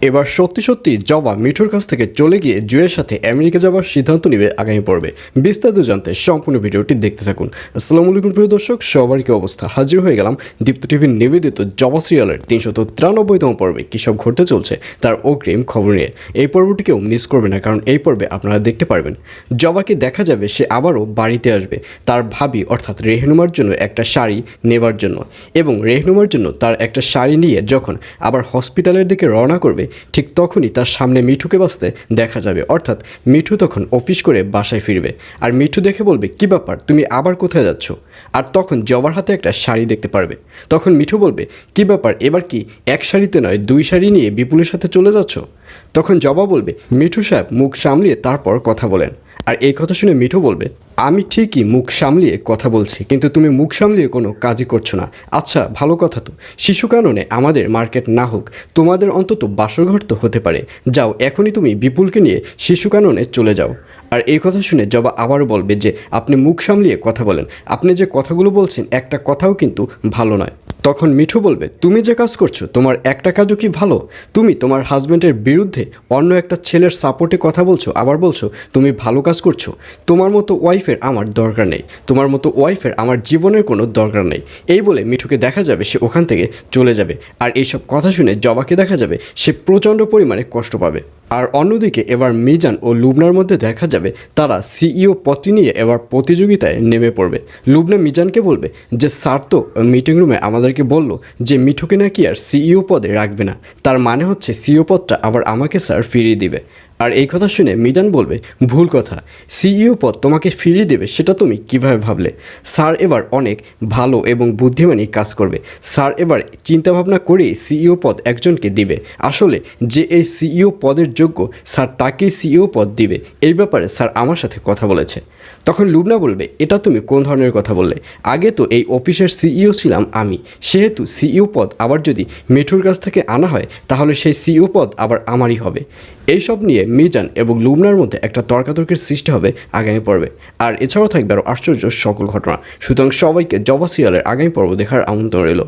এবার সত্যি সত্যি জবা মিঠুর কাছ থেকে চলে গিয়ে জুয়ের সাথে আমেরিকা যাওয়ার সিদ্ধান্ত নেবে আগামী পর্বে। বিস্তারিত জানতে সম্পূর্ণ ভিডিওটি দেখতে থাকুন। আসসালামু আলাইকুম প্রিয় দর্শক, সবার কি অবস্থা? হাজির হয়ে গেলাম দীপ্ত টিভির নিবেদিত জবা সিরিয়ালের ৩৯৩তম পর্বে কী সব ঘটতে চলছে তার অগ্রিম খবর নিয়ে। এই পর্বটিকেও মিস করবে না, কারণ এই পর্বে আপনারা দেখতে পারবেন জবাকে দেখা যাবে সে আবারও বাড়িতে আসবে তার ভাবি অর্থাৎ রেহনুমার জন্য একটা শাড়ি নেবার জন্য, এবং রেহনুমার জন্য তার একটা শাড়ি নিয়ে যখন আবার হসপিটালের দিকে রওনা করবে ঠিক তখনই তার সামনে মিঠুকে বাঁচতে দেখা যাবে। অর্থাৎ মিঠু তখন অফিস করে বাসায় ফিরবে, আর মিঠু দেখে বলবে কী ব্যাপার, তুমি আবার কোথায় যাচ্ছ? আর তখন জবার হাতে একটা শাড়ি দেখতে পারবে। তখন মিঠু বলবে কী ব্যাপার, এবার কি এক শাড়িতে নয় দুই শাড়ি নিয়ে বিপুলের সাথে চলে যাচ্ছ? তখন জবা বলবে মিঠু সাহেব মুখ সামলিয়ে তারপর কথা বলেন। আর এই কথা শুনে মিঠু বলবে আমি ঠিকই মুখ সামলিয়ে কথা বলছি, কিন্তু তুমি মুখ সামলিয়ে কোনো কাজই করছো না। আচ্ছা ভালো কথা তো, শিশু কাননে আমাদের মার্কেট না হোক, তোমাদের অন্তত বাসরঘর তো হতে পারে। যাও এখনই তুমি বিপুলকে নিয়ে শিশু কাননে চলে যাও। আর এই কথা শুনে জবা আবারও বলবে যে আপনি মুখ সামলিয়ে কথা বলেন, আপনি যে কথাগুলো বলছেন একটা কথাও কিন্তু ভালো নয়। তখন মিঠু বলবে তুমি যে কাজ করছো তোমার একটা কাজও কি ভালো? তুমি তোমার হাজব্যান্ডের বিরুদ্ধে অন্য একটা ছেলের সাপোর্টে কথা বলছো, আবার বলছো তুমি ভালো কাজ করছো। তোমার মতো ওয়াইফের আমার দরকার নেই, তোমার মতো ওয়াইফের আমার জীবনের কোনো দরকার নেই। এই বলে মিঠুকে দেখা যাবে সে ওখান থেকে চলে যাবে। আর এইসব কথা শুনে জবাকে দেখা যাবে সে প্রচণ্ড পরিমাণে কষ্ট পাবে। আর অন্যদিকে এবার মিজান ও লুবনার মধ্যে দেখা যাবে তারা সিইও পদটি নিয়ে এবার প্রতিযোগিতায় নেমে পড়বে। লুবনা মিজানকে বলবে যে স্যার তো মিটিং রুমে আমাদেরকে বলল যে মিঠুকে নাকি আর সিইও পদে রাখবে না, তার মানে হচ্ছে সিইও পদটা আবার আমাকে স্যার ফিরিয়ে দিবে। আর এই কথা শুনে মিজান বলবে ভুল কথা, সিইও পদ তোমাকে ফিরিয়ে দেবে সেটা তুমি কিভাবে ভাবলে? স্যার এবার অনেক ভালো এবং বুদ্ধিমানী কাজ করবে। স্যার এবার চিন্তাভাবনা করেই সিইও পদ একজনকে দিবে। আসলে যে এই সিইও পদের যোগ্য স্যার তাকেই সিইও পদ দিবে, এই ব্যাপারে স্যার আমার সাথে কথা বলেছে। তখন লুবনা বলবে এটা তুমি কোন ধরনের কথা বললে? আগে তো এই অফিসের সিইও ছিলাম আমি, সেহেতু সিইও পদ আবার যদি মিঠুর কাছ থেকে আনা হয় তাহলে সেই সিইও পদ আবার আমারই হবে। এইসব নিয়ে মিজান এবং লুবনার মধ্যে একটা তর্কাতর্কির সৃষ্টি হবে আগামী পর্বে। আর এছাড়াও থাকবে আরও আশ্চর্য সকল ঘটনা। সুতরাং সবাইকে জবা সিরিয়ালের আগামী পর্ব দেখার আমন্ত্রণ রইল।